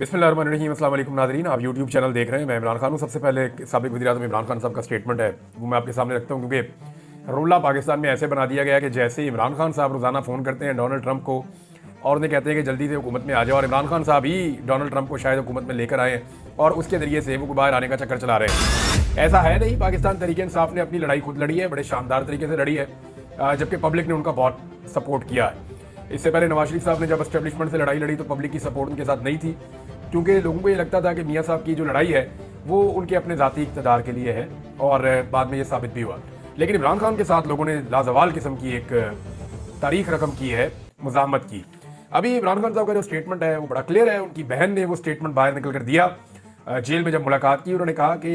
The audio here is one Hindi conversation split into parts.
बिस्मिल्लाहिर्रहमानिर्रहीम। अस्सलाम वालेकुम नाज़रीन, आप यूट्यूब चैनल देख रहे हैं। मैं इमरान खान हूँ। सबसे पहले साबिक़ वज़ीर-ए-आज़म इमरान खान साहब का स्टेटमेंट है वो मैं आपके सामने रखता हूँ, क्योंकि रूल पाकिस्तान में ऐसे बना दिया गया है कि जैसे इमरान खान साहब रोज़ाना फ़ोन करते हैं डोनाल्ड ट्रंप को और उन्हें कहते हैं कि जल्दी से हुकूमत में आ जाओ, और इमरान खान साहब ही डोनाल्ड ट्रंप को शायद हुकूमत में लेकर आए और उसके ज़रिए से वो बाहर आने का चक्कर चला रहे हैं। ऐसा है नहीं। पाकिस्तान तहरीक इंसाफ ने अपनी लड़ाई खुद लड़ी है, बड़े शानदार तरीके से लड़ी है, जबकि पब्लिक ने उनका बहुत सपोर्ट किया है। इससे पहले नवाज शरीफ साहब ने जब एस्टेब्लिशमेंट से लड़ाई लड़ी तो पब्लिक की सपोर्ट उनके साथ नहीं थी, क्योंकि लोगों को ये लगता था कि मियाँ साहब की जो लड़ाई है वो उनके अपने ज़ाती इक़्तिदार के लिए है, और बाद में ये साबित भी हुआ। लेकिन इमरान खान के साथ लोगों ने लाजवाल किस्म की एक तारीख रकम की है मुज़ाहमत की। अभी इमरान खान साहब का जो स्टेटमेंट है वो बड़ा क्लियर है। उनकी बहन ने वो स्टेटमेंट बाहर निकल कर दिया जेल में जब मुलाकात की। उन्होंने कहा कि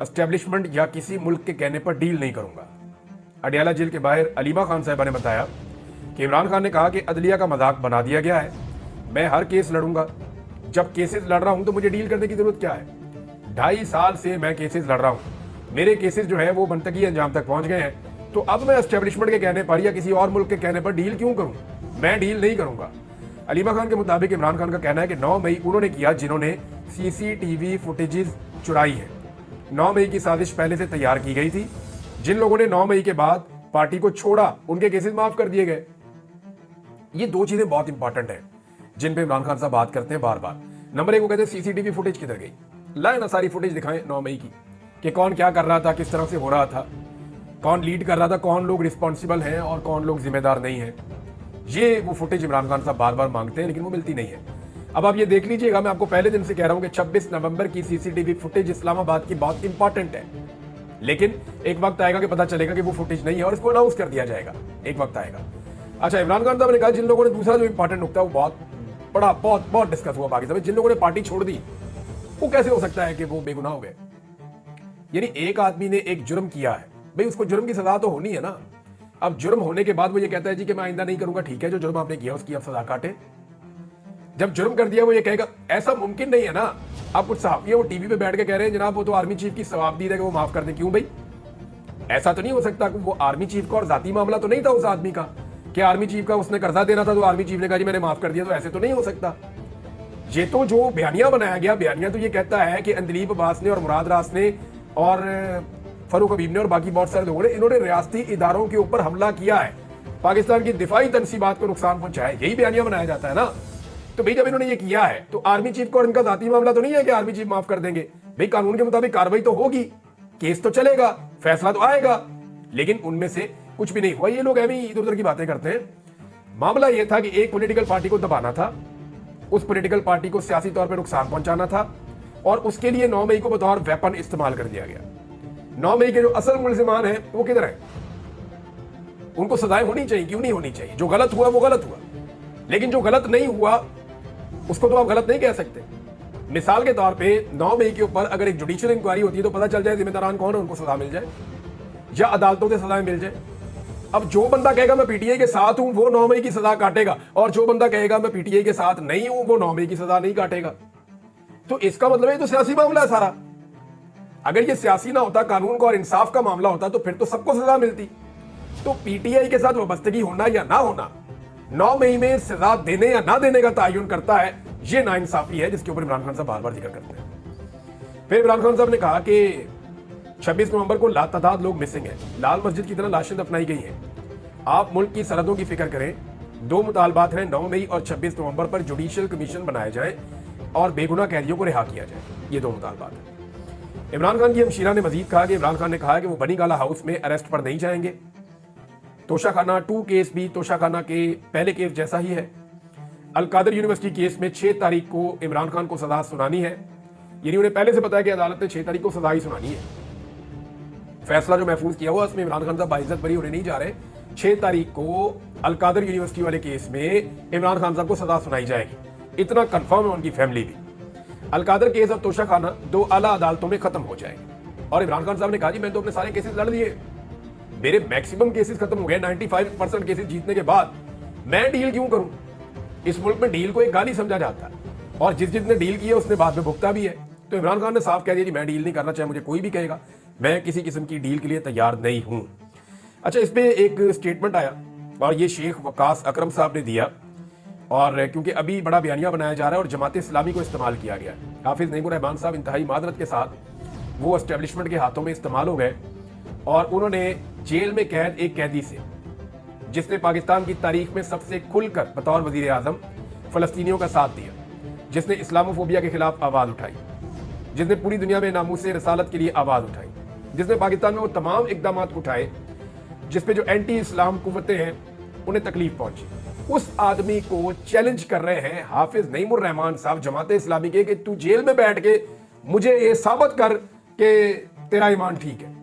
एस्टेब्लिशमेंट या किसी मुल्क के कहने पर डील नहीं करूँगा। अडियाला जेल के बाहर अलीमा खान साहिबा ने बताया कि इमरान खान ने कहा कि अदलिया का मजाक बना दिया गया है, मैं हर केस लड़ूंगा। जब केसेस लड़ रहा हूं तो मुझे डील करने की जरूरत क्या है? 2.5 साल से मैं केसेस लड़ रहा हूं, मेरे केसेस जो है वो मनतकी अंजाम तक पहुंच गए हैं, तो अब मैं एस्टेब्लिशमेंट के कहने पर या किसी और मुल्क के कहने पर डील क्यों करूं? मैं डील नहीं करूंगा। अलीमा खान के मुताबिक इमरान खान का कहना है कि 9 मई उन्होंने किया जिन्होंने सीसीटीवी फुटेजेस चुराई है। 9 मई की साजिश पहले से तैयार की गई थी। जिन लोगों ने 9 मई के बाद पार्टी को छोड़ा उनके केसेस माफ कर दिए गए। ये 2 चीजें बहुत इंपॉर्टेंट है जिन पे इमरान खान साहब बात करते हैं बार बार। नंबर 1 वो कहते हैं सीसीटीवी फुटेज किधर गई? लाए ना सारी फुटेज दिखाएं 9 मई की, कि कौन क्या कर रहा था, किस तरह से हो रहा था, कौन लीड कर रहा था, कौन लोग रिस्पॉन्सिबल हैं और कौन लोग जिम्मेदार नहीं हैं। ये वो फुटेज इमरान खान साहब बार बार मांगते हैं, लेकिन वो मिलती नहीं है। अब आप ये देख लीजिएगा, मैं आपको पहले दिन से कह रहा हूं कि 26 नवंबर की सीसीटीवी फुटेज इस्लामाबाद की बहुत इंपॉर्टेंट है, लेकिन एक वक्त आएगा कि पता चलेगा कि वो फुटेज नहीं है और इसको अनाउंस कर दिया जाएगा, एक वक्त आएगा। अच्छा, इमरान खान साहब ने कहा जिन लोगों ने, दूसरा जो इंपॉर्टेंट नुकता है वो बहुत डिस्कस हुआ पाकिस्तान में, जिन लोगों ने पार्टी छोड़ दी वो कैसे हो सकता है कि वो बेगुनाह हो गए? यानी एक आदमी ने एक जुर्म किया है, भाई उसको जुर्म की सजा तो होनी है ना। अब जुर्म होने के बाद वो ये कहता है जी कि मैं आइंदा नहीं करूंगा, ठीक है, जो जुर्म आपने किया उसकी आप सजा काटे। जब जुर्म कर दिया वो ये कहेगा, ऐसा मुमकिन नहीं है ना। आप कुछ सहाफी वो टीवी पे बैठ के कह रहे हैं जनाब वो तो आर्मी चीफ की सवाबदीद है कि वो माफ कर दे, क्यों भाई? ऐसा तो नहीं हो सकता कि वो आर्मी चीफ का और जाती मामला तो नहीं था उस आदमी का कि आर्मी चीफ का उसने कर्जा देना था तो आर्मी चीफ ने कहा जी मैंने माफ कर दिया, तो ऐसे तो नहीं हो सकता। ये तो जो बयानिया बनाया गया, बयानिया तो ये कहता है कि अंदलीब अब्बास ने और मुराद रास ने और फरूक हबीब ने और बाकी बहुत सारे लोगों ने, इन्होंने रियासती इदारों के ऊपर हमला किया है, पाकिस्तान की दिफाई तनसीबात को नुकसान पहुंचाया है, यही बयानिया बनाया जाता है ना। तो भाई जब इन्होंने ये किया है तो आर्मी चीफ को और इनका जाती मामला तो नहीं है कि आर्मी चीफ माफ कर देंगे। भाई कानून के मुताबिक कार्रवाई तो होगी, केस तो चलेगा, फैसला तो आएगा, लेकिन उनमें से कुछ भी नहीं हुआ। ये लोग अभी इधर उधर की बातें करते हैं। मामला यह था कि एक पॉलिटिकल पार्टी को दबाना था, उस पॉलिटिकल पार्टी को सियासी तौर पर नुकसान पहुंचाना था, और उसके लिए 9 मई को बतौर वेपन इस्तेमाल कर दिया गया। 9 मई के जो असल मुल्जिमान हैं वो किधर हैं? उनको सजाएं होनी चाहिए, क्यों नहीं होनी चाहिए? जो गलत हुआ वो गलत हुआ, लेकिन जो गलत नहीं हुआ उसको तो आप गलत नहीं कह सकते। मिसाल के तौर पे 9 मई के ऊपर अगर एक जुडिशियल इंक्वायरी होती है तो पता चल जाए जिम्मेदारान कौन है, उनको सजा मिल जाए या अदालतों से सजाएं मिल जाए। अब जो बंदा कहेगा मैं पीटीआई के साथ हूं वो 9 मई की सजा काटेगा, और जो बंदा कहेगा मैं पीटीआई के साथ नहीं हूं वो 9 मई की सजा नहीं काटेगा। तो इसका मतलब ये तो सियासी मामला है सारा। अगर ये सियासी ना होता, कानून का और इंसाफ का मामला होता, तो फिर तो सबको सजा मिलती। तो पीटीआई के साथ वाबस्तगी होना या ना होना 9 मई में सजा देने या ना देने का तयन करता है। ये नाइंसाफी है जिसके ऊपर इमरान खान साहब बार बार जिक्र करते हैं। फिर इमरान खान साहब ने कहा कि 26 नवंबर को लातादाद लोग मिसिंग हैं, लाल मस्जिद की तरह लाशें दफनाई गई हैं। आप मुल्क की सरहदों की फिक्र करें। 2 मुतालबात हैं, 9 मई और 26 नवंबर पर जुडिशियल कमीशन बनाया जाए और बेगुनाह कैदियों को रिहा किया जाए। ये 2 मुतालबात हैं। इमरान खान की हमशीरा ने मजीद कहा कि इमरान खान ने कहा कि वो बनी गाला हाउस में अरेस्ट पर नहीं जाएंगे। तोशाखाना 2 केस भी तोशाखाना के पहले केस जैसा ही है। अलकादर यूनिवर्सिटी केस में 6 तारीख को इमरान खान को सजा सुनानी है, यानी उन्हें पहले से पता है कि अदालत ने 6 तारीख को सजा ही सुनानी है। फैसला जो महफूज किया हुआ उसमें इमरान खान साहब बाइज्जत बरी होने नहीं जा रहे। 6 तारीख को अलकादर यूनिवर्सिटी वाले केस में इमरान खान साहब को सजा सुनाई जाएगी, इतना कंफर्म है उनकी फैमिली भी। अलकादर केस और तोशाखाना 2 आला अदालतों में खत्म हो जाएंगे। और इमरान खान साहब ने कहा जी मैंने तो अपने सारे केसेस लड़ लिए, मेरे मैक्सिमम केसेस खत्म हो गए, 95% केसेस जीतने के बाद मैं डील क्यों करूं? इस मुल्क में डील को एक गाली समझा जाता है, और जिसने डील की है उसने बाद में भुगता भी है। तो इमरान खान ने साफ कह दिया जी मैं डील नहीं करना, चाहे मुझे कोई भी कहेगा, मैं किसी किस्म की डील के लिए तैयार नहीं हूं। अच्छा, इस पे एक स्टेटमेंट आया और ये शेख वकास अकरम साहब ने दिया और क्योंकि अभी बड़ा बयानिया बनाया जा रहा है और जमात इस्लामी को इस्तेमाल किया गया है। हाफिज नईमुर रहमान साहब इंतहाई मादरत के साथ वो एस्टेब्लिशमेंट के हाथों में इस्तेमाल हो गए और उन्होंने जेल में कैद एक कैदी से, जिसने पाकिस्तान की तारीख में सबसे खुलकर बतौर वजीर आजम फलस्तीनियों का साथ दिया, जिसने इस्लामोफोबिया के खिलाफ आवाज उठाई, जिसने पूरी दुनिया में नामूस रसालत के लिए आवाज उठाई, जिसने पाकिस्तान में वो तमाम इकदाम उठाए जिसपे जो एंटी इस्लाम कुव्वतें हैं उन्हें तकलीफ पहुंची, उस आदमी को चैलेंज कर रहे हैं हाफिज नईमुर रहमान साहब जमात इस्लामी के कि तू जेल में बैठ के मुझे ये साबित कर कि तेरा ईमान ठीक है।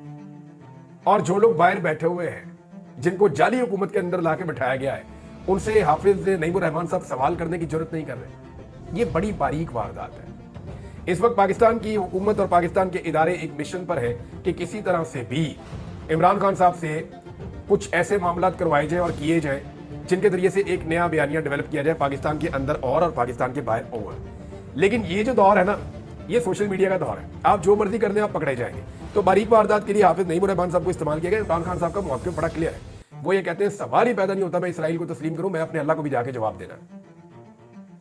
और जो लोग बाहर बैठे हुए हैं जिनको जाली हुकूमत के अंदर लाके बिठाया गया है, उनसे हाफिज नईमुर रहमान साहब सवाल करने की जरूरत नहीं कर रहे। ये बड़ी बारीक वारदात है। इस वक्त पाकिस्तान की हुकूमत और पाकिस्तान के इदारे एक मिशन पर है कि किसी तरह से भी इमरान खान साहब से कुछ ऐसे मामला करवाए जाए और किए जाए जिनके जरिए से एक नया बयानिया डेवलप किया जाए पाकिस्तान के अंदर और पाकिस्तान के बाहर और। लेकिन ये जो दौर है ना, ये सोशल मीडिया का दौर है। आप जो मर्जी करने आप पकड़े जाएंगे। तो बारीक वारदात के लिए हाफिज नईमुर रहमान साहब को इस्तेमाल किया गया। इमरान खान साहब का मौक़िफ़ बड़ा क्लियर है। वो ये कहते हैं सवाल ही पैदा नहीं होता मैं इसराइल को तस्लीम करूं, मैं अपने अल्लाह को भी जाके जवाब देना।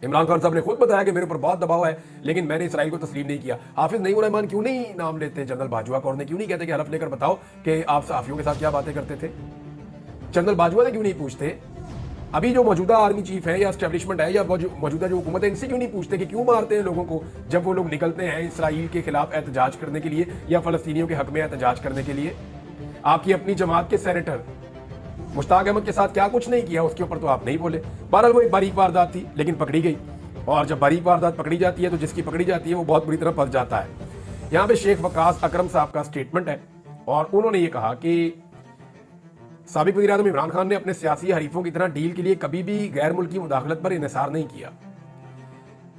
इमरान खान साहब ने खुद बताया कि मेरे ऊपर बहुत दबाव है, लेकिन मैंने इसराइल को तस्लीम नहीं किया। हाफिज नईमुर रहमान क्यों नहीं नाम लेते जनरल बाजवा का, और क्यों नहीं कहते कि हलफ लेकर बताओ कि आप सहाफियों के साथ क्या बातें करते थे? जनरल बाजवा से क्यों नहीं पूछते? अभी जो मौजूदा आर्मी चीफ है या एस्टेब्लिशमेंट है या मौजूदा जो हुकूमत है, इनसे क्यों नहीं पूछते कि क्यों मारते हैं लोगों को जब वो लोग निकलते हैं इसराइल के खिलाफ एहतजाज करने के लिए या फलस्तीनियों के हक में एहतजाज करने के लिए? आपकी अपनी जमात के सेनेटर मुश्ताक अहमद के साथ क्या कुछ नहीं किया, उसके ऊपर तो आप नहीं बोले। बहरहाल वो एक बारीक वारदात थी, लेकिन पकड़ी गई। और जब बारीक वारदात पकड़ी जाती है तो जिसकी पकड़ी जाती है वो बहुत बुरी तरह फंस जाता है। यहाँ पे शेख वकास अकरम साहब का स्टेटमेंट है और उन्होंने ये कहा कि साबिक वज़ीर आज़म इमरान खान ने अपने सियासी हरीफों की तरह डील के लिए कभी भी गैर मुल्की मुदाखलत पर इन्हिसार नहीं किया।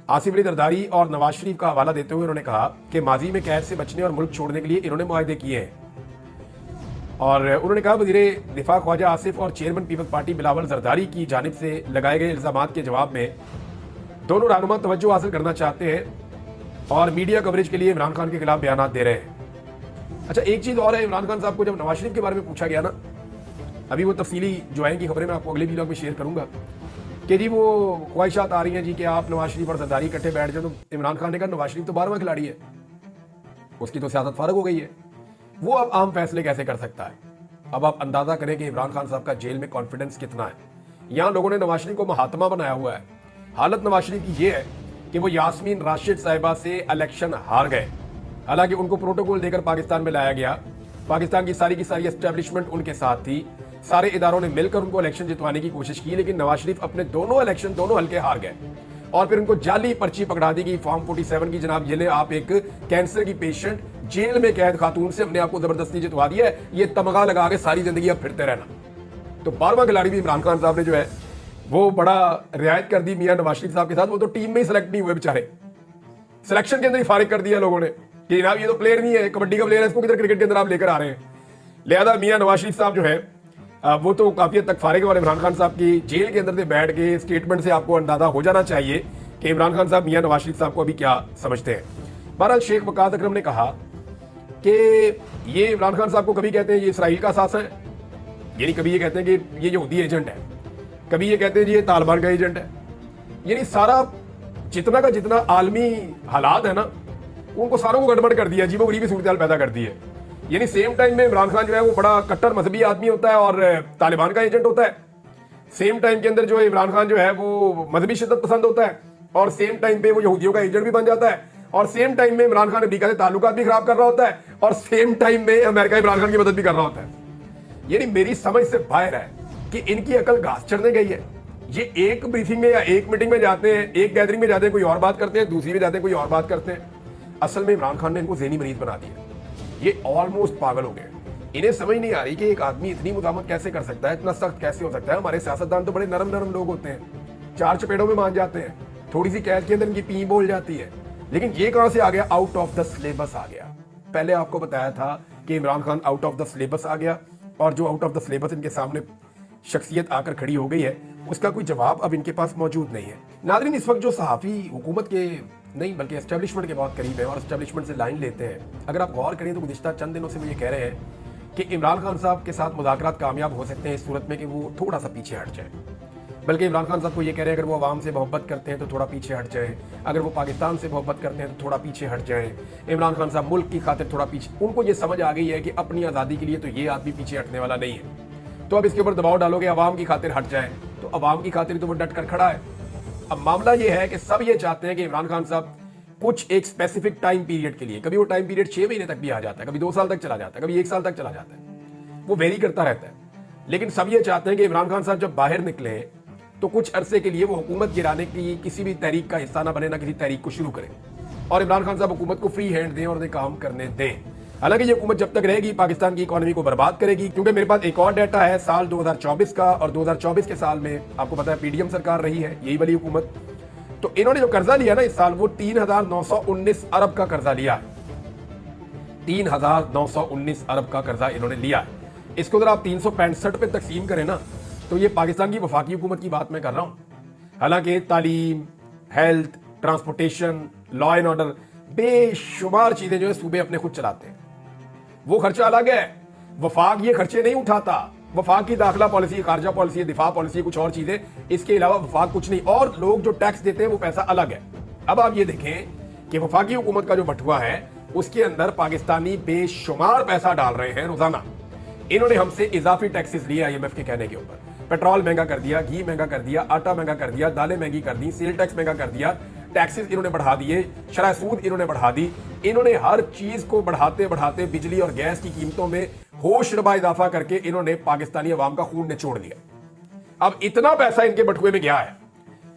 आसिफ अली जरदारी और नवाज शरीफ का हवाला देते हुए उन्होंने कहा कि माजी में कैद से बचने और मुल्क छोड़ने के लिए इन्होंने मुआहदे किए हैं। और उन्होंने कहा वज़ीर दिफा ख्वाजा आसिफ और चेयरमैन पीपल्स पार्टी बिलावल जरदारी की जानिब से लगाए गए इल्जामात के जवाब में दोनों रहनुमा तवज्जो हासिल करना चाहते हैं और मीडिया कवरेज के लिए इमरान खान के खिलाफ बयान दे रहे हैं। अच्छा, एक चीज़ और है, इमरान खान साहब को जब नवाज शरीफ के बारे में पूछा गया ना, अभी वो तफसीली जो आएंगी खबरें मैं आपको अगले वीडियो में शेयर करूंगा कि जी वो ख्वाहिशात आ रही हैं जी कि आप नवाज शरीफ और जरदारी इकट्ठे बैठ जाए। तो इमरान खान ने कहा नवाज शरीफ तो 12वां खिलाड़ी है, उसकी तो सियासत फारग हो गई है, वो अब आम फैसले कैसे कर सकता है? अब आप अंदाजा करें कि इमरान खान साहब का जेल में कॉन्फिडेंस कितना है। यहाँ लोगों ने नवाज शरीफ को महात्मा बनाया हुआ है। हालत नवाज शरीफ की ये है कि वो यास्मीन राशिद साहिबा से इलेक्शन हार गए, हालांकि उनको प्रोटोकॉल देकर पाकिस्तान में लाया गया। पाकिस्तान की सारी एस्टेब्लिशमेंट उनके साथ थी, सारे इदारों ने मिलकर उनको इलेक्शन जितवाने की कोशिश की, लेकिन नवाज शरीफ अपने दोनों इलेक्शन दोनों हल्के हार गए और फिर उनको जाली पर्ची पकड़ा दी गई फॉर्म 47 की। जनाब जिन्हें आप एक कैंसर की पेशेंट जेल में कैद खातून से हमने आपको जबरदस्ती जितवा दिया है, ये तमगा लगा के सारी जिंदगी अब फिरते रहना। तो 12वां खिलाड़ी भी इमरान खान साहब ने जो है वो बड़ा रियायत कर दी मियां नवाज शरीफ साहब के साथ। वो तो टीम में ही सिलेक्ट नहीं हुए बेचारे, सिलेक्शन के अंदर ही फारिग कर दिया लोगों ने कि जनाब ये तो प्लेयर नहीं है, कबड्डी का प्लेयर है, इसको किधर क्रिकेट के अंदर आप लेकर आ रहे हैं। लिहाजा मियां नवाज शरीफ साहब जो है वो तो काफी हद तक फारिग। और इमरान खान साहब की जेल के अंदर से बैठ के स्टेटमेंट से आपको अंदाजा हो जाना चाहिए कि इमरान खान साहब मियां नवाज शरीफ साहब को अभी क्या समझते हैं। बहरहाल शेख वकास अकरम ने कहा कि ये इमरान खान साहब को कभी कहते हैं ये इसराइल का सासा है, यानी कभी ये कहते हैं कि ये यहूदी एजेंट है, कभी ये कहते हैं जी ये तालिबान का एजेंट है। यानी सारा जितना का जितना आलमी हालात है ना, उनको सारों को गड़बड़ कर दिया, अजीबो गरीबी सूरत पैदा कर दी है। यानी सेम टाइम में इमरान खान जो है वो बड़ा कट्टर मजहबी आदमी होता है और तालिबान का एजेंट होता है। सेम टाइम के अंदर जो है इमरान खान जो है वो मजहबी शिद्दत पसंद होता है और सेम टाइम पे वो यहूदियों का एजेंट भी बन जाता है। और सेम टाइम में इमरान खान अमेरिका से ताल्लुकात भी खराब कर रहा होता है और सेम टाइम में अमेरिका इमरान खान की मदद भी कर रहा होता है। यानी मेरी समझ से बाहर है कि इनकी अकल घास चढ़ने गई है। ये एक ब्रीफिंग में या एक मीटिंग में जाते हैं, एक गैदरिंग में जाते हैं, कोई और बात करते हैं, दूसरी में जाते हैं, कोई और बात करते हैं। असल में इमरान खान ने इनको ज़हनी मरीज बना दिया। ये ऑलमोस्ट पागल हो गए। इन्हें समझ नहीं आ रही कि एक आदमी इतनी मुदामत कैसे कर सकता है, इतना सख्त कैसे हो सकता है। हमारे सियासतदान तो बड़े नरम नरम लोग होते हैं, चार चपेड़ों में मान जाते हैं, थोड़ी सी कैद के अंदर इनकी पी बोल जाती है। लेकिन ये कहां से आ गया? आउट ऑफ द सिलेबस आ गया। पहले आपको बताया था कि Imran Khan out of the syllabus आ गया और जो आउट ऑफ द सिलेबस इनके सामने शख्सियत आकर खड़ी हो गई है, उसका कोई जवाब अब इनके पास मौजूद नहीं है। नाज़रीन, इस वक्त जो सहाफ़ी हुकूमत के नहीं बल्कि एस्टेब्लिशमेंट के बहुत करीब है और एस्टेब्लिशमेंट से लाइन लेते हैं, अगर आप गौर करें तो गुज़िश्ता चंद दिनों से वो ये कह रहे हैं कि इमरान खान साहब के साथ मुज़ाकरात कामयाब हो सकते हैं इस सूरत में कि वो थोड़ा सा पीछे हट जाए। बल्कि इमरान खान साहब को ये कह रहे हैं अगर वो आवाम से मोहब्बत करते हैं तो थोड़ा पीछे हट जाएं, अगर वो पाकिस्तान से मोहब्बत करते हैं तो थोड़ा पीछे हट जाएं। इमरान खान साहब मुल्क की खातिर थोड़ा पीछे, उनको ये समझ आ गई है कि अपनी आज़ादी के लिए तो ये आदमी पीछे हटने वाला नहीं है। तो अब इसके ऊपर दबाव डालोगे आवाम की खातिर हट जाए, तो आवाम की खातिर तो वो डट कर खड़ा है। अब मामला ये है कि सब ये चाहते हैं कि इमरान खान साहब कुछ एक स्पेसिफिक टाइम पीरियड के लिए, कभी वो टाइम पीरियड 6 महीने तक भी आ जाता है, कभी 2 साल तक चला जाता है, कभी 1 साल तक चला जाता है, वो वेरी करता रहता है। लेकिन सब ये चाहते हैं कि इमरान खान साहब जब बाहर निकले तो कुछ अरसे के लिए वो हुकूमत गिराने की किसी भी तहरीक का हिस्सा ना बने, ना किसी तहरीक को शुरू करें, और इमरान खान साहब हुकूमत को फ्री हैंड दें और उन्हें काम करने दें। हालांकि ये हुकूमत जब तक रहेगी पाकिस्तान की इकोनॉमी को बर्बाद करेगी, क्योंकि मेरे पास एक और डाटा है साल 2024 का, और 2024 के साल में आपको पता है पीडीएम सरकार रही है, यही वाली हुकूमत। तो इन्होंने जो कर्जा लिया ना इस साल, वो 3,919 अरब का कर्जा लिया है। 3,919 अरब का कर्जा इन्होंने लिया है। इसको अगर आप 365 पे तकसीम करें ना, तो ये पाकिस्तान की वफाकी हुकूमत की बात मैं कर रहा हूं। हालांकि तालीम, health, transportation, law and order, बेशुमार चीजें जो है सूबे अपने खुद चलाते हैं, वो खर्चा अलग है। वफाक ये खर्चे नहीं उठाता। वफाक की दाखिला पॉलिसी, खारजा पॉलिसी, दिफा पॉलिसी, कुछ और चीजें, इसके अलावा वफाक कुछ नहीं। और लोग जो टैक्स देते हैं वो पैसा अलग है। अब आप ये देखें कि वफाकी हुकूमत का जो बटुआ है उसके अंदर पाकिस्तानी बेशुमार पैसा डाल रहे हैं रोजाना। इन्होंने हमसे इजाफी टैक्सेस लिए आईएमएफ के कहने के ऊपर। पेट्रोल महंगा कर दिया, घी महंगा कर दिया, आटा महंगा कर दिया, दालें महंगी कर दी, सेल टैक्स महंगा कर दिया, टैक्सेस इन्होंने बढ़ा दिए, शरह सूद इन्होंने बढ़ा दी। इन्होंने हर चीज को बढ़ाते बढ़ाते बिजली और गैस की कीमतों में होशरबा इजाफा करके इन्होंने पाकिस्तानी अवाम का खून निचोड़ दिया। अब इतना पैसा इनके बटुए में गया है,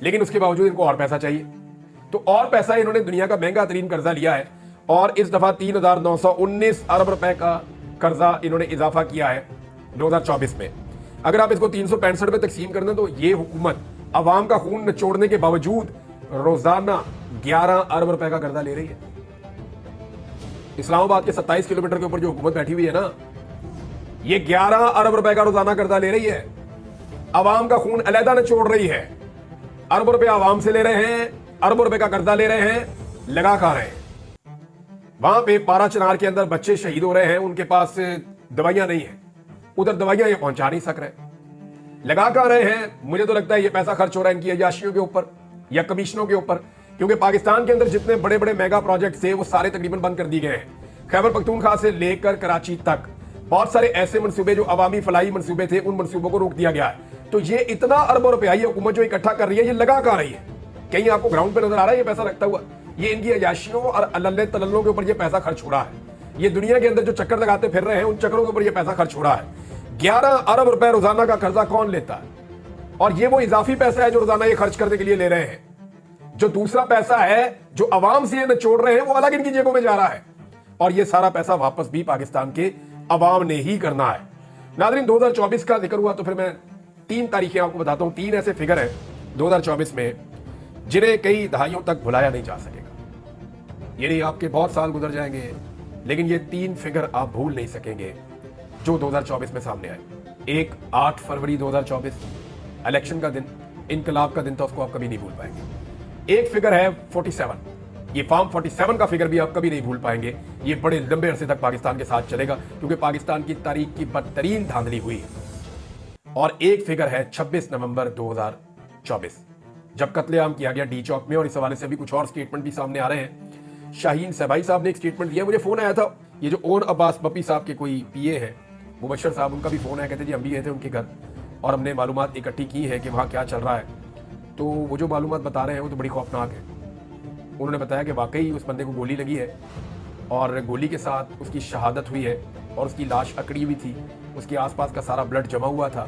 लेकिन उसके बावजूद इनको और पैसा चाहिए। तो और पैसा इन्होंने दुनिया का महंगा तरीन कर्जा लिया है, और इस दफा 3,919 अरब रुपए का कर्जा इन्होंने इजाफा किया है 2024 में। अगर आप इसको 365 पे तकसीम करना, तो ये हुकूमत अवाम का खून निचोड़ने के बावजूद रोजाना 11 अरब रुपए का कर्जा ले रही है। इस्लामाबाद के 27 किलोमीटर के ऊपर जो हुकूमत बैठी हुई है ना, ये 11 अरब रुपए का रोजाना कर्जा ले रही है। अवाम का खून अलहदा निचोड़ रही है। अरब रुपए अवाम से ले रहे हैं, अरबों रुपए का कर्जा ले रहे हैं, लगा खा रहे हैं। वहां पे पारा चिनार के अंदर बच्चे शहीद हो रहे हैं, उनके पास दवाइयां नहीं है, उधर दवाइयां ये पहुंचा नहीं सक रहे, लगा कर रहे हैं। मुझे तो लगता है ये पैसा खर्च हो रहा है इनकी अयाशियों के ऊपर या कमीशनों के ऊपर, क्योंकि पाकिस्तान के अंदर जितने बड़े बड़े मेगा प्रोजेक्ट थे वो सारे तकरीबन बंद कर दिए गए हैं। खैबर पख्तूनख्वा से लेकर कराची तक बहुत सारे ऐसे मनसूबे जो अवामी फलाई मनसूबे थे, उन मनसूबों को रोक दिया गया है। तो ये इतना अरबों रुपया ये हुकूमत जो इकट्ठा कर रही है, ये लगा कर रही है। कहीं आपको ग्राउंड पे नजर आ रहा है ये पैसा लगता हुआ? ये इनकी अयाशियों और अल्ले तल्लों के ऊपर ये पैसा खर्च हो रहा है। ये दुनिया के अंदर जो चक्कर लगाते फिर रहे हैं, उन चक्करों के ऊपर ये पैसा खर्च हो रहा है। 11 अरब रुपए रोजाना का कर्जा कौन लेता है? और ये वो इजाफी पैसा है जो रोजाना ये खर्च करने के लिए ले रहे हैं। जो दूसरा पैसा है जो अवाम से ये निचोड़ रहे हैं, वो अलग इनकी जेबों में जा रहा है, और ये सारा पैसा वापस भी पाकिस्तान के अवाम ने ही करना है। नाज़रीन, 2024 का जिक्र हुआ तो फिर मैं 3 तारीखें आपको बताता हूं। 3 ऐसे फिगर है 2024 में जिन्हें कई दहाइयों तक भुलाया नहीं जा सकेगा। ये नहीं आपके बहुत साल गुजर जाएंगे, लेकिन ये 3 फिगर आप भूल नहीं सकेंगे जो 2024 में सामने आए। एक 8 फरवरी 2024, इलेक्शन का दिन, इनकलाब का दिन, तो उसको आप कभी नहीं भूल पाएंगे। एक फिगर है 47, ये फॉर्म 47 का फिगर भी आप कभी नहीं भूल पाएंगे। ये बड़े लंबे अरसे तक पाकिस्तान के साथ चलेगा, क्योंकि पाकिस्तान की तारीख की बदतरीन धांधली हुई है। और एक फिगर है 26 नवंबर 2024, जब कत्लेआम किया गया डी चौक में, और इस हवाले से अभी कुछ और स्टेटमेंट भी सामने आ रहे हैं। शाहीन सहबाई साहब ने एक स्टेटमेंट दिया, मुझे फोन आया था, ये जो ओन अब्बास बप्पी साहब के कोई पीए है, मुबशर साहब, उनका भी फोन आया, कहते जी हम भी गए थे उनके घर और हमने मालूमात इकट्ठी की है कि वहाँ क्या चल रहा है। तो वो जो मालूमात बता रहे हैं वो तो बड़ी खौफनाक है। उन्होंने बताया कि वाकई उस बंदे को गोली लगी है, और गोली के साथ उसकी शहादत हुई है, और उसकी लाश अकड़ी हुई थी, उसके आसपास का सारा ब्लड जमा हुआ था,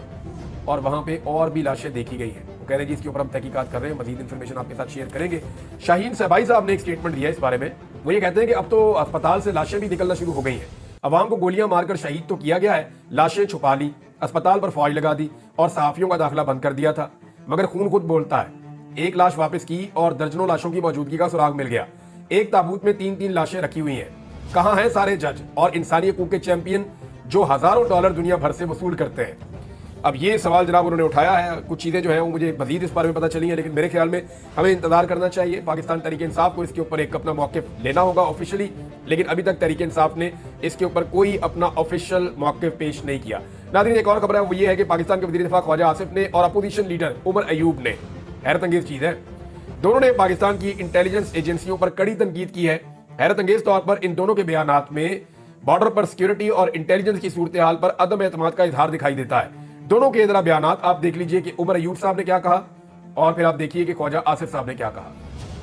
और वहाँ पे और भी लाशें देखी गई हैं। वो कह रहे हैं जी इसके ऊपर हम तहकीकात कर रहे हैं, मजीद इन्फॉर्मेशन आपके साथ शेयर करेंगे। शाहीन सहबाई साहब ने एक स्टेटमेंट दिया इस बारे में। वो ये कहते हैं कि अब तो अस्पताल से लाशें भी निकलना शुरू हो गई हैं। अवाम को गोलियां मारकर शहीद तो किया गया है, लाशें छुपा ली, अस्पताल पर फौज लगा दी, और सहाफियों का दाखिला बंद कर दिया था, मगर खून खुद बोलता है। एक लाश वापस की और दर्जनों लाशों की मौजूदगी का सुराग मिल गया। एक ताबूत में 3-3 लाशें रखी हुई हैं। कहाँ हैं सारे जज और इंसानी हकूक के चैंपियन जो हजारों डॉलर दुनिया भर से वसूल करते हैं? अब ये सवाल जनाब उन्होंने उठाया है। कुछ चीज़ें जो है वो मुझे मजीद इस बारे में पता चली हैं, लेकिन मेरे ख्याल में हमें इंतजार करना चाहिए। पाकिस्तान तहरीक इंसाफ को इसके ऊपर एक अपना मौक़िफ़ लेना होगा ऑफिशियली, लेकिन अभी तक तहरीक इंसाफ ने इसके ऊपर कोई अपना ऑफिशियल मौक़िफ़ पेश नहीं किया। नाज़रीन, एक और खबर है वो ये है कि पाकिस्तान के वज़ीर दिफा ख्वाजा आसिफ ने और अपोजिशन लीडर उमर अयूब ने, हैरत अंगेज चीज़ है, दोनों ने पाकिस्तान की इंटेलिजेंस एजेंसियों पर कड़ी तनकीद की है। हैरत अंगेज तौर पर इन दोनों के बयानात में बॉर्डर पर सिक्योरिटी और इंटेलिजेंस की सूरत हाल पर अदम एतमाद का इजहार दिखाई देता है। दोनों के जरा बयानात आप देख लीजिए कि उमर अयूब साहब ने क्या कहा और फिर आप देखिए कि ख्वाजा आसिफ साहब ने क्या कहा।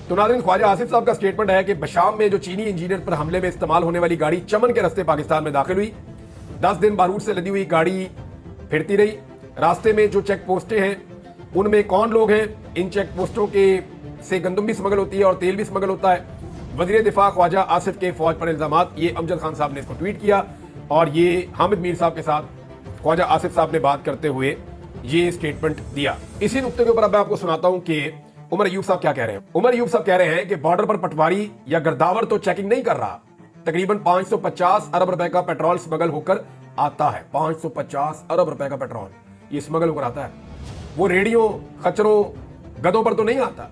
तो नाज़रीन, ख्वाजा आसिफ साहब का स्टेटमेंट है कि बशाम में जो चीनी इंजीनियर पर हमले में इस्तेमाल होने वाली गाड़ी चमन के रास्ते पाकिस्तान में दाखिल हुई। 10 दिन बारूद से लदी हुई गाड़ी फिरती रही। रास्ते में जो चेक पोस्टें हैं उनमें कौन लोग हैं, इन चेक पोस्टों के से गंदम भी स्मगल होती है और तेल भी स्मगल होता है। वज़ीर दिफा ख्वाजा आसिफ के फौज पर इल्जामात, ये अमजद खान साहब ने इसको ट्वीट किया और ये हामिद मीर साहब के साथ ख्वाजा आसिफ साहब ने बात करते हुए ये स्टेटमेंट दिया। इसी नुक्ते के ऊपर अब मैं आपको सुनाता हूं कि उमर अयूब साहब क्या कह रहे हैं। उमर अयूब साहब कह रहे हैं कि बॉर्डर पर पटवारी या गर्दावर तो चेकिंग नहीं कर रहा, तकरीबन 550 अरब रुपए का पेट्रोल स्मगल होकर आता है। 550 अरब रुपए का पेट्रोल ये स्मगल होकर आता है। वो रेडियो खच्चरों गधों पर तो नहीं आता।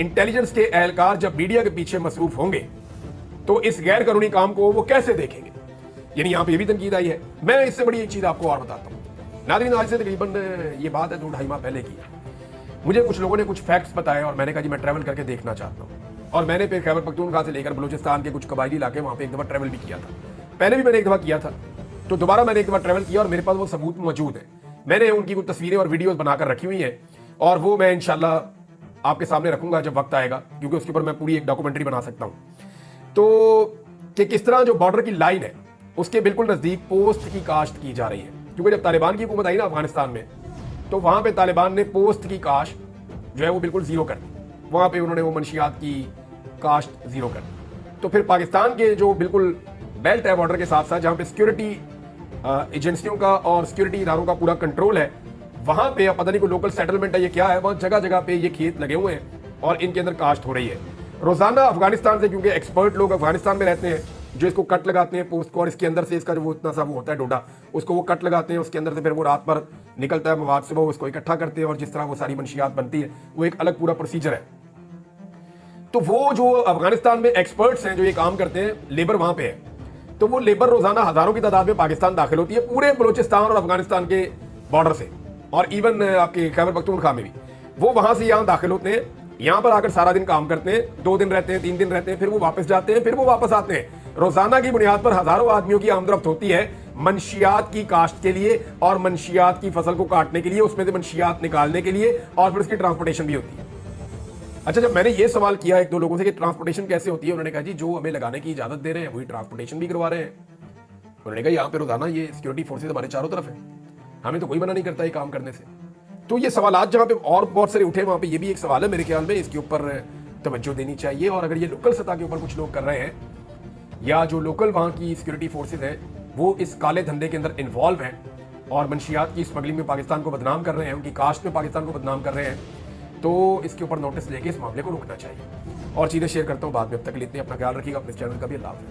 इंटेलिजेंस के एहलकार जब मीडिया के पीछे मसरूफ होंगे तो इस गैर कानूनी काम को वो कैसे देखेंगे। यानी यहां पे भी तनकीद आई है। मैं इससे बड़ी एक चीज आपको और बताता हूं नाज़रीन, आज से तकरीबन ये बात है 2-2.5 माह पहले की। मुझे कुछ लोगों ने कुछ फैक्ट्स बताए और मैंने कहा जी मैं ट्रैवल करके देखना चाहता हूं। और मैंने फिर खैबर पख्तूनख्वा से लेकर बलूचिस्तान के कुछ कबायली इलाके वहां पे एक दफा ट्रैवल भी किया था। पहले भी मैंने एक दफा किया था, तो दोबारा मैंने एक दफा ट्रैवल किया और मेरे पास वो सबूत मौजूद है। मैंने उनकी कुछ तस्वीरें और वीडियोस बनाकर रखी हुई हैं और वो मैं इंशाल्लाह आपके सामने रखूंगा जब वक्त आएगा, क्योंकि उसके ऊपर मैं पूरी एक डॉक्यूमेंट्री बना सकता हूं। तो कि किस तरह जो बॉर्डर की लाइन है उसके बिल्कुल नजदीक पोस्ट की काश्त की जा रही है। क्योंकि जब तालिबान की हुकूमत आई ना अफगानिस्तान में, तो वहां पे तालिबान ने पोस्ट की काश्त जो है वो बिल्कुल जीरो कर दी। वहां पे उन्होंने वो मंशियात की काश्त जीरो कर दी। तो फिर पाकिस्तान के जो बिल्कुल बेल्ट है बॉर्डर के साथ साथ, जहां पे सिक्योरिटी एजेंसियों का और सिक्योरिटी इदारों का पूरा कंट्रोल है, वहां पे पता नहीं कोई लोकल सेटलमेंट है ये क्या है, वहां जगह जगह पे ये खेत लगे हुए हैं और इनके अंदर काश्त हो रही है रोजाना अफगानिस्तान से। क्योंकि एक्सपर्ट लोग अफगानिस्तान में रहते हैं जो इसको कट लगाते हैं पोस्ट को, और इसके अंदर से इसका जो वो इतना सा वो होता है डोडा, उसको वो कट लगाते हैं, उसके अंदर से फिर वो रात पर निकलता है मवाद, सुबह उसको इकट्ठा करते हैं और जिस तरह वो सारी मंशियात बनती है वो एक अलग पूरा प्रोसीजर है। तो वो जो अफगानिस्तान में एक्सपर्ट्स हैं जो ये काम करते हैं, लेबर वहां पे है, तो वो लेबर रोजाना हजारों की तादाद में पाकिस्तान दाखिल होती है पूरे बलूचिस्तान और अफगानिस्तान के बॉर्डर से, और इवन आपके खैबर पख्तूनख्वा में भी वो वहां से यहाँ दाखिल होते हैं, यहाँ पर आकर सारा दिन काम करते हैं, 2 दिन रहते हैं, 3 दिन रहते हैं, फिर वो वापस जाते हैं, फिर वो वापस आते हैं। रोजाना की बुनियाद पर हजारों आदमियों की आमदरफ्त होती है मंशियात की काश्त के लिए और मंशियात की फसल को काटने के लिए, उसमें से मंशियात निकालने के लिए, और फिर उसकी ट्रांसपोर्टेशन भी होती है। अच्छा, जब मैंने ये सवाल किया 1-2 लोगों से कि ट्रांसपोर्टेशन कैसे होती है, उन्होंने कहा जी जो हमें लगाने की इजाजत दे रहे हैं वही ट्रांसपोर्टेशन भी करवा रहे हैं। उन्होंने कहा यहाँ पे रोजाना ये सिक्योरिटी फोर्सेज हमारे चारों तरफ है, हमें तो कोई मना नहीं करता ये काम करने से। तो ये सवाल जहाँ पे और बहुत सारे उठे, वहां पे ये भी एक सवाल है मेरे ख्याल में, इसके ऊपर तवज्जो देनी चाहिए। और अगर ये लोकल सतह के ऊपर कुछ लोग कर रहे हैं या जो लोकल वहां की सिक्योरिटी फोर्सेज है वो इस काले धंधे के अंदर इन्वॉल्व हैं और मंशियात की स्मगलिंग में पाकिस्तान को बदनाम कर रहे हैं, उनकी कास्ट में पाकिस्तान को बदनाम कर रहे हैं, तो इसके ऊपर नोटिस लेके इस मामले को रोकना चाहिए। और चीज़ें शेयर करता हूँ बाद में, अब तक लेते हैं, अपना ख्याल रखिएगा, अपने चैनल का भी। अल्लाह हाफ़िज़।